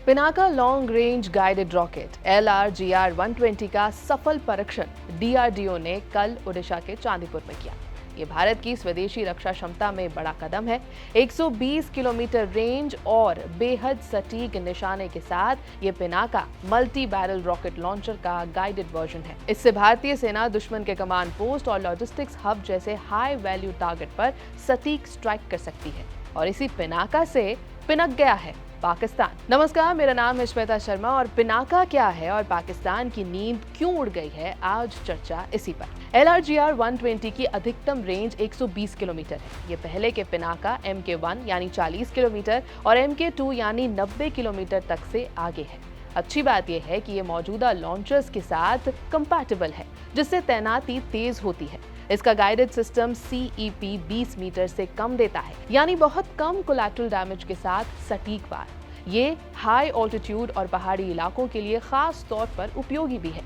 Pinaka long range guided rocket LRGR-120 का सफल परीक्षण DRDO ने कल ओडिशा के चांदीपुर में किया। ये भारत की स्वदेशी रक्षा क्षमता में बड़ा कदम है। 120 किलोमीटर रेंज और बेहद सटीक निशाने के साथ ये Pinaka multi barrel rocket launcher का गाइडेड वर्जन है। इससे भारतीय सेना दुश्मन के कमांड पोस्ट और लॉजिस्टिक्स हब जैसे हाई वैल्यू टारगेट पर सटीक स्ट्राइक कर सकती है और इसी पिनाका से पिनक गया है पाकिस्तान। नमस्कार, मेरा नाम है श्वेता शर्मा और पिनाका क्या है और पाकिस्तान की नींद क्यों उड़ गई है, आज चर्चा इसी पर। LRGR-120 की अधिकतम रेंज 120 किलोमीटर है। ये पहले के पिनाका MK1 यानी 40 किलोमीटर और MK2 यानी 90 किलोमीटर तक से आगे है। अच्छी बात यह है कि ये मौजूदा लॉन्चर्स के साथ कंपैटिबल है, जिससे तैनाती तेज होती है। इसका गाइडेड सिस्टम CEP 20 मीटर से कम देता है, यानी बहुत कम कोलैटरल डैमेज के साथ सटीक वार। ये हाई ऑल्टीट्यूड और पहाड़ी इलाकों के लिए खास तौर पर उपयोगी भी है।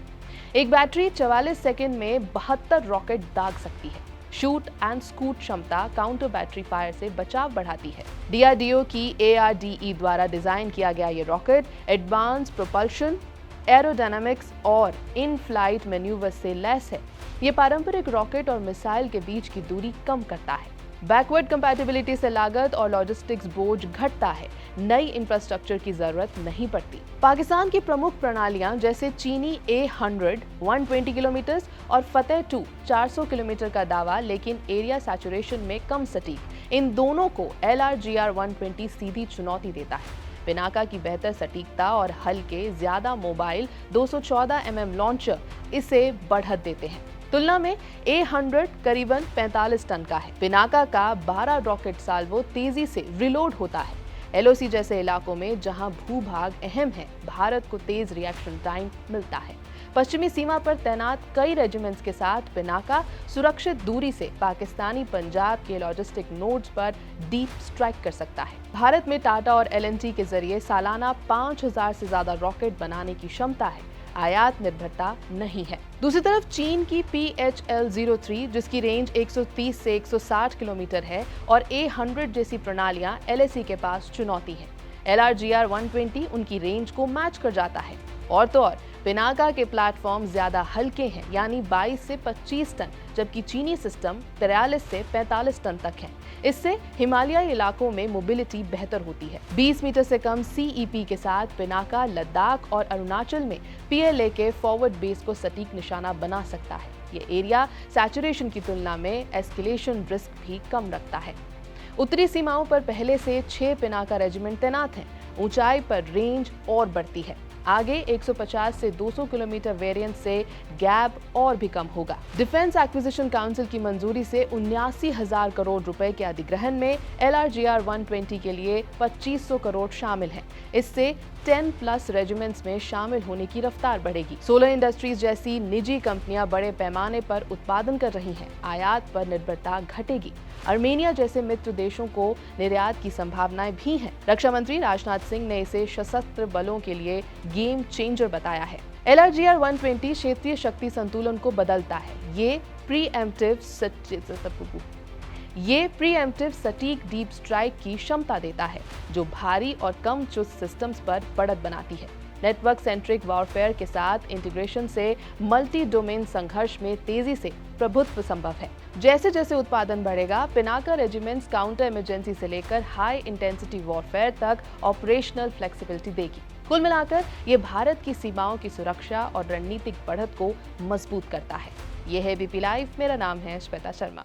एक बैटरी 44 सेकंड में 72 रॉकेट दाग सकती है। शूट एंड स्कूट क्षमता काउंटर बैटरी फायर से बचाव बढ़ाती है। DRDO की ARDE द्वारा डिजाइन किया गया ये रॉकेट एडवांस प्रोपल्शन, एरोडायनामिक्स और इन फ्लाइट मैन्यूवर से लैस है। ये पारंपरिक रॉकेट और मिसाइल के बीच की दूरी कम करता है। बैकवर्ड कंपैटिबिलिटी से लागत और लॉजिस्टिक्स बोझ घटता है। नई इंफ्रास्ट्रक्चर की जरूरत नहीं पड़ती। पाकिस्तान की प्रमुख प्रणालियां जैसे चीनी A100 120 किलोमीटर और फतेह 2 400 किलोमीटर का दावा, लेकिन एरिया सैचुरेशन में कम सटीक। इन दोनों को LRGR-120 सीधी चुनौती देता है। पिनाका की बेहतर सटीकता और हल्के ज्यादा मोबाइल 214 mm लॉन्चर इसे बढ़त देते हैं। तुलना में A100 करीबन 45 टन का है। पिनाका का 12 रॉकेट साल्वो तेजी से रिलोड होता है। LOC जैसे इलाकों में जहां भूभाग अहम है, भारत को तेज रिएक्शन टाइम मिलता है। पश्चिमी सीमा पर तैनात कई रेजिमेंट्स के साथ पिनाका सुरक्षित दूरी से पाकिस्तानी पंजाब के लॉजिस्टिक नोड्स पर डीप स्ट्राइक कर सकता है। भारत में टाटा और LNT के जरिए सालाना 5000 से ज्यादा रॉकेट बनाने की क्षमता है। आयात निर्भरता नहीं है। दूसरी तरफ चीन की PHL-03 जिसकी रेंज 130 से 160 किलोमीटर है और A100 जैसी प्रणालियां LAC के पास चुनौती है। LRGR-120 उनकी रेंज को मैच कर जाता है। और तो और पिनाका के प्लेटफॉर्म ज्यादा हल्के हैं, यानी 22 से 25 टन, जबकि चीनी सिस्टम 43 से 45 टन तक है। इससे हिमालयी इलाकों में मोबिलिटी बेहतर होती है। 20 मीटर से कम CEP के साथ पिनाका लद्दाख और अरुणाचल में PLA के फॉरवर्ड बेस को सटीक निशाना बना सकता है। ये एरिया सैचुरेशन की तुलना में एस्केलेशन रिस्क भी कम रखता है। उत्तरी सीमाओं पर पहले से 6 पिनाका रेजिमेंट तैनात हैं। ऊंचाई पर रेंज और बढ़ती है। आगे 150 से 200 किलोमीटर वेरिएंट से गैप और भी कम होगा। डिफेंस एक्विजिशन काउंसिल की मंजूरी से 79,000 करोड़ रुपए के अधिग्रहण में LRGR-120 के लिए 2500 करोड़ शामिल हैं। इससे 10+ रेजिमेंट्स में शामिल होने की रफ्तार बढ़ेगी। सोलर इंडस्ट्रीज जैसी निजी कंपनियां बड़े पैमाने पर उत्पादन कर रही हैं। आयात पर निर्भरता घटेगी। अर्मेनिया जैसे मित्र देशों को निर्यात की संभावनाएं भी हैं। रक्षा मंत्री राजनाथ सिंह ने इसे सशस्त्र बलों के लिए गेम चेंजर बताया है। LRGR-120 क्षेत्रीय शक्ति संतुलन को बदलता है। ये प्रीएम्प्टिव सटीक डीप स्ट्राइक की क्षमता देता है, जो भारी और कम चुस्त सिस्टम्स पर बढ़त बनाती है। नेटवर्क सेंट्रिक वॉरफेयर के साथ इंटीग्रेशन से मल्टी डोमेन संघर्ष में तेजी से प्रभुत्व संभव है। जैसे जैसे उत्पादन बढ़ेगा, पिनाका रेजिमेंट्स काउंटर इमरजेंसी से लेकर हाई इंटेंसिटी वॉरफेयर तक ऑपरेशनल फ्लेक्सिबिलिटी देगी। कुल मिलाकर ये भारत की सीमाओं की सुरक्षा और रणनीतिक बढ़त को मजबूत करता है। ये है BP लाइव। मेरा नाम है श्वेता शर्मा।